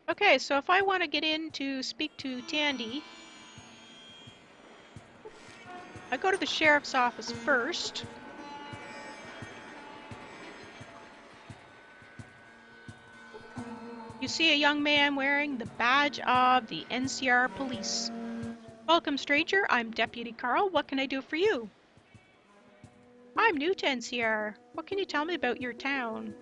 Okay, so if I want to get in to speak to Tandy, I go to the sheriff's office first. You see a young man wearing the badge of the NCR police. Welcome, stranger. I'm Deputy Carl. What can I do for you? I'm new to NCR. What can you tell me about your town?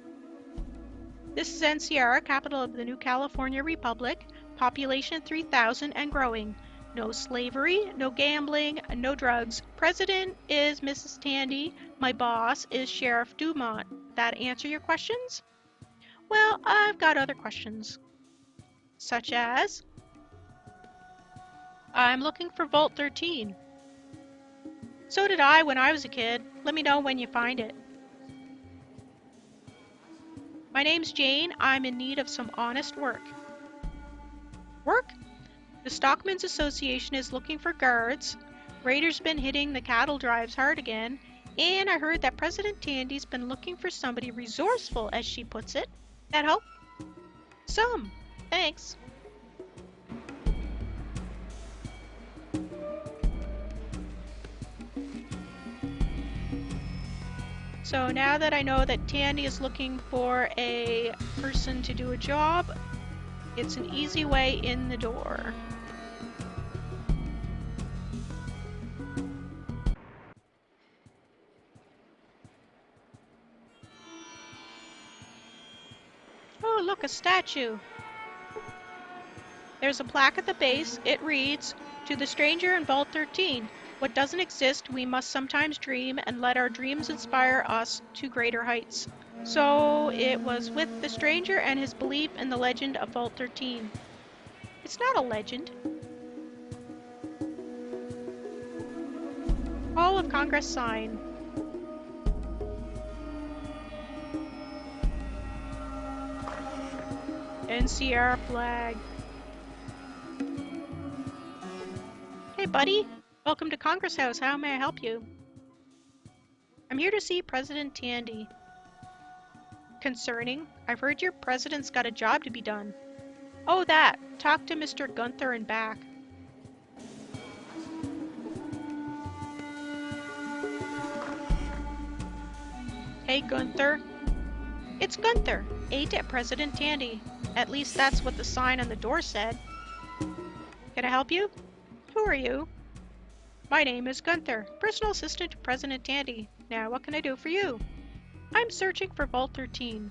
This is NCR, capital of the new California Republic, population 3,000 and growing. No slavery, no gambling, no drugs. President is Mrs. Tandy. My boss is Sheriff Dumont. That answer your questions? Well, I've got other questions. Such as, I'm looking for Vault 13. So did I when I was a kid. Let me know when you find it. My name's Jane. I'm in need of some honest work. Work? The Stockmen's Association is looking for guards. Raiders been hitting the cattle drives hard again. And I heard that President Tandy's been looking for somebody resourceful, as she puts it. That help? Some. Thanks. So now that I know that Tandy is looking for a person to do a job, it's an easy way in the door. Oh, look, a statue. There's a plaque at the base. It reads, "To the stranger in Vault 13, what doesn't exist we must sometimes dream, and let our dreams inspire us to greater heights." So it was with the stranger and his belief in the legend of Vault 13. It's not a legend. Hall of Congress sign. NCR flag. Hey, buddy. Welcome to Congress House. How may I help you? I'm here to see President Tandy. Concerning? I've heard your president's got a job to be done. Oh, that. Talk to Mr. Gunther and back. Hey, Gunther. It's Gunther, aide to President Tandy. At least that's what the sign on the door said. Can I help you? Who are you? My name is Gunther, personal assistant to President Tandy. Now, what can I do for you? I'm searching for Vault 13.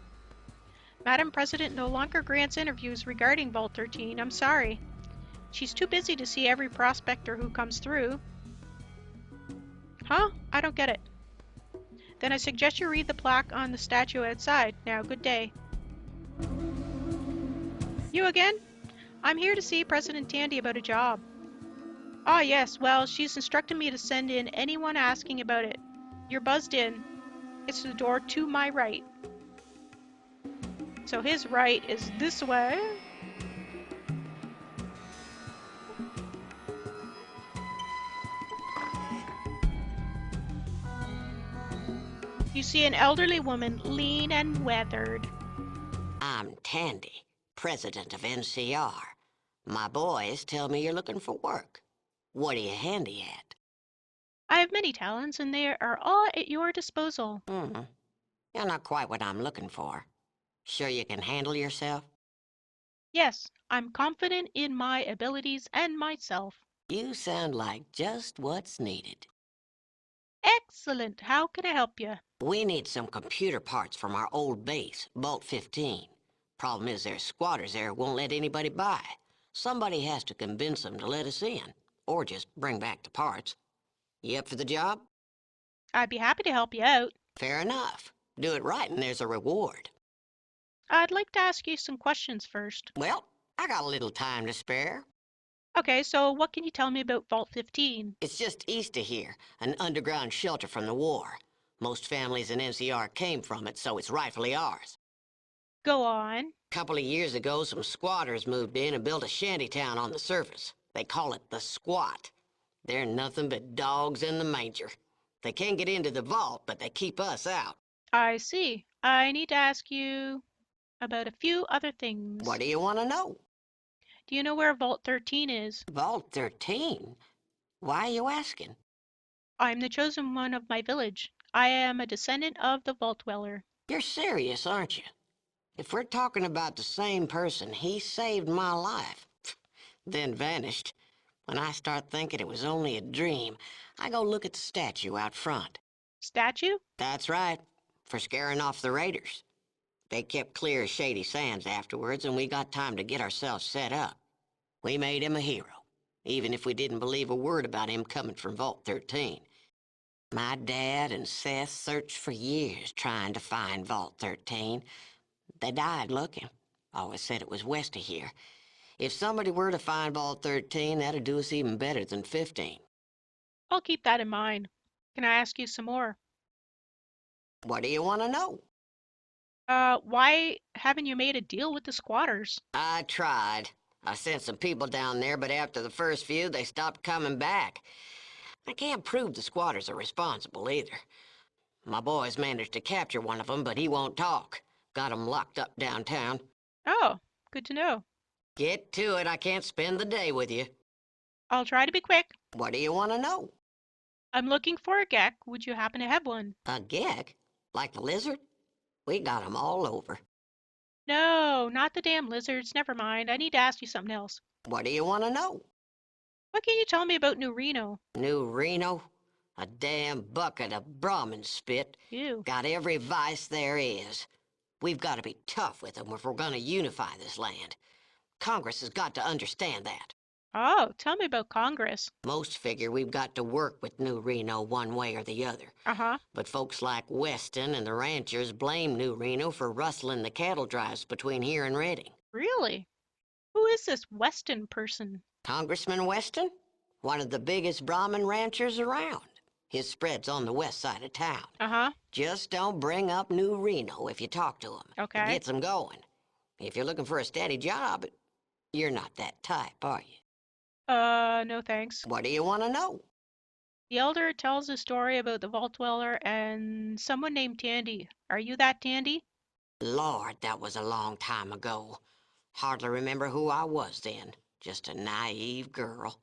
Madam President no longer grants interviews regarding Vault 13. I'm sorry. She's too busy to see every prospector who comes through. Huh? I don't get it. Then I suggest you read the plaque on the statue outside. Now, good day. You again? I'm here to see President Tandy about a job. Ah, yes, well, she's instructed me to send in anyone asking about it. You're buzzed in. It's the door to my right. So his right is this way. You see an elderly woman, lean and weathered. I'm Tandy, president of NCR. My boys tell me you're looking for work. What are you handy at? I have many talents, and they are all at your disposal. You're not quite what I'm looking for. Sure you can handle yourself? Yes, I'm confident in my abilities and myself. You sound like just what's needed. Excellent. How can I help you? We need some computer parts from our old base, Vault 15. Problem is there's squatters there who won't let anybody by. Somebody has to convince them to let us in, or just bring back the parts. You up for the job? I'd be happy to help you out. Fair enough. Do it right and there's a reward. I'd like to ask you some questions first. Well, I got a little time to spare. Okay, so what can you tell me about Vault 15? It's just east of here, an underground shelter from the war. Most families in NCR came from it, so it's rightfully ours. Go on. Couple of years ago, some squatters moved in and built a shantytown on the surface. They call it the Squat. They're nothing but dogs in the manger. They can't get into the vault, but they keep us out. I see. I need to ask you, about a few other things. What do you want to know? Do you know where Vault 13 is? Vault 13? Why are you asking? I'm the chosen one of my village. I am a descendant of the Vault Dweller. You're serious, aren't you? If we're talking about the same person, he saved my life, then vanished. When I start thinking it was only a dream, I go look at the statue out front. Statue? That's right, for scaring off the raiders. They kept clear of Shady Sands afterwards, and we got time to get ourselves set up. We made him a hero, even if we didn't believe a word about him coming from Vault 13. My dad and Seth searched for years trying to find Vault 13. They died looking. Always said it was west of here. If somebody were to find Vault 13, that'd do us even better than 15. I'll keep that in mind. Can I ask you some more? What do you want to know? Why haven't you made a deal with the squatters? I tried. I sent some people down there, but after the first few, they stopped coming back. I can't prove the squatters are responsible either. My boys managed to capture one of them, but he won't talk. Got him locked up downtown. Oh, good to know. Get to it, I can't spend the day with you. I'll try to be quick. What do you want to know? I'm looking for a geck. Would you happen to have one? A geck? Like the lizard? We got 'em all over. No, not the damn lizards. Never mind. I need to ask you something else. What do you want to know? What can you tell me about New Reno? New Reno? A damn bucket of Brahmin spit. Ew. Got every vice there is. We've got to be tough with them if we're going to unify this land. Congress has got to understand that. Oh, tell me about Congress. Most figure we've got to work with New Reno one way or the other. Uh-huh. But folks like Weston and the ranchers blame New Reno for rustling the cattle drives between here and Redding. Really? Who is this Weston person? Congressman Weston? One of the biggest Brahmin ranchers around. His spread's on the west side of town. Uh-huh. Just don't bring up New Reno if you talk to him. Okay. It gets him going. If you're looking for a steady job, you're not that type, are you? No thanks. What do you want to know? The elder tells a story about the Vault Dweller and someone named Tandy. Are you that Tandy? Lord, that was a long time ago. Hardly remember who I was then. Just a naive girl.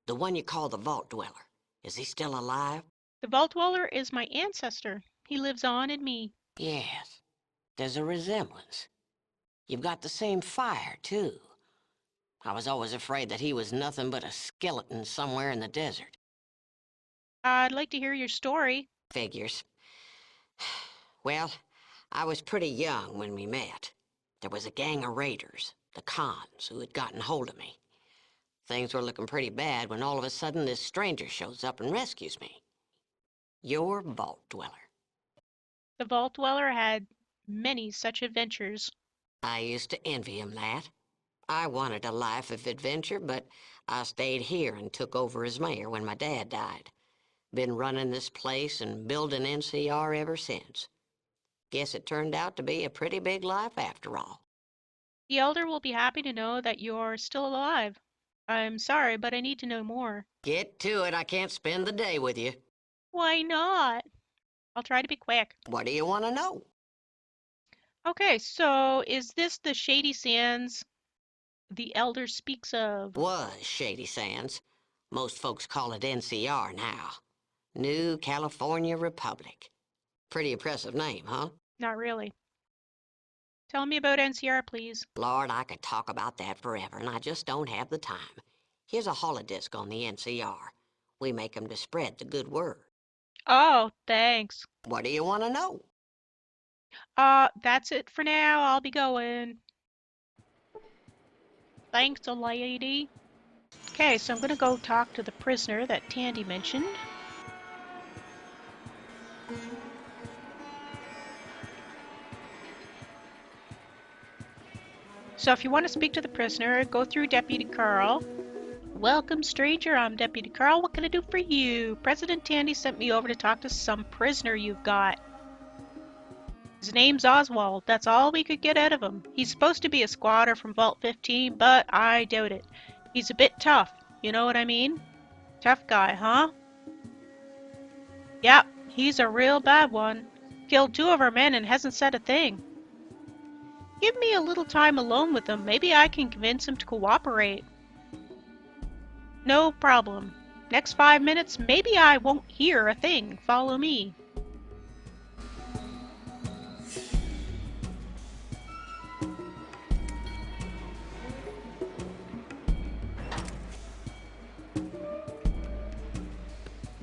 The one you call the Vault Dweller. Is he still alive? The Vault Dweller is my ancestor. He lives on in me. Yes. There's a resemblance. You've got the same fire, too. I was always afraid that he was nothing but a skeleton somewhere in the desert. I'd like to hear your story. Figures. Well, I was pretty young when we met. There was a gang of raiders, the Khans, who had gotten hold of me. Things were looking pretty bad when all of a sudden this stranger shows up and rescues me. Your Vault Dweller. The Vault Dweller had many such adventures. I used to envy him that. I wanted a life of adventure, but I stayed here and took over as mayor when my dad died. Been running this place and building NCR ever since. Guess it turned out to be a pretty big life after all. The elder will be happy to know that you're still alive. I'm sorry, but I need to know more. Get to it, I can't spend the day with you. Why not? I'll try to be quick. What do you want to know? Okay, so is this the Shady Sands the elder speaks of? Was Shady Sands. Most folks call it NCR now. New California Republic. Pretty impressive name, huh? Not really. Tell me about NCR, please. Lord, I could talk about that forever, and I just don't have the time. Here's a holodisc on the NCR. We make 'em to spread the good word. Oh, thanks. What do you want to know? That's it for now. I'll be going. Thanks, a lady. Okay, so I'm gonna go talk to the prisoner that Tandy mentioned. So if you want to speak to the prisoner, go through Deputy Carl. Welcome, stranger. I'm Deputy Carl. What can I do for you? President Tandy sent me over to talk to some prisoner you've got. His name's Oswald. That's all we could get out of him. He's supposed to be a squatter from Vault 15, but I doubt it. He's a bit tough. You know what I mean? Tough guy, huh? Yep, he's a real bad one. Killed 2 of our men and hasn't said a thing. Give me a little time alone with him. Maybe I can convince him to cooperate. No problem. Next 5 minutes, maybe I won't hear a thing. Follow me.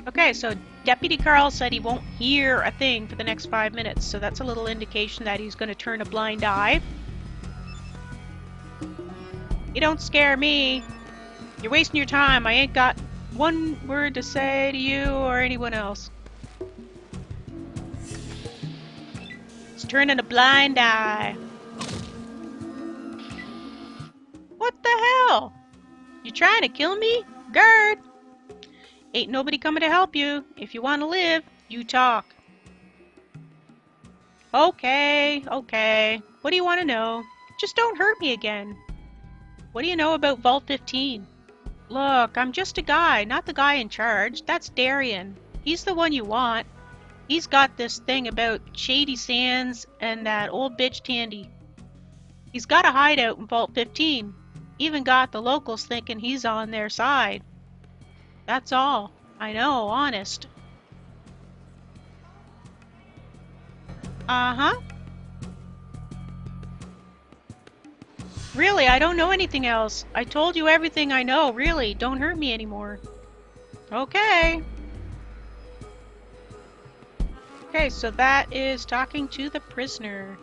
Okay, so Deputy Carl said he won't hear a thing for the next 5 minutes, so that's a little indication that he's going to turn a blind eye. You don't scare me. You're wasting your time. I ain't got one word to say to you or anyone else. It's turning a blind eye. What the hell? You trying to kill me? Guard! Ain't nobody coming to help you. If you want to live, you talk. Okay, okay. What do you want to know? Just don't hurt me again. What do you know about Vault 15? Look, I'm just a guy, not the guy in charge. That's Darian. He's the one you want. He's got this thing about Shady Sands and that old bitch Tandy. He's got a hideout in Vault 15. Even got the locals thinking he's on their side. That's all. I know, honest. Uh-huh. Really, I don't know anything else. I told you everything I know, really. Don't hurt me anymore. Okay. Okay, so that is talking to the prisoner.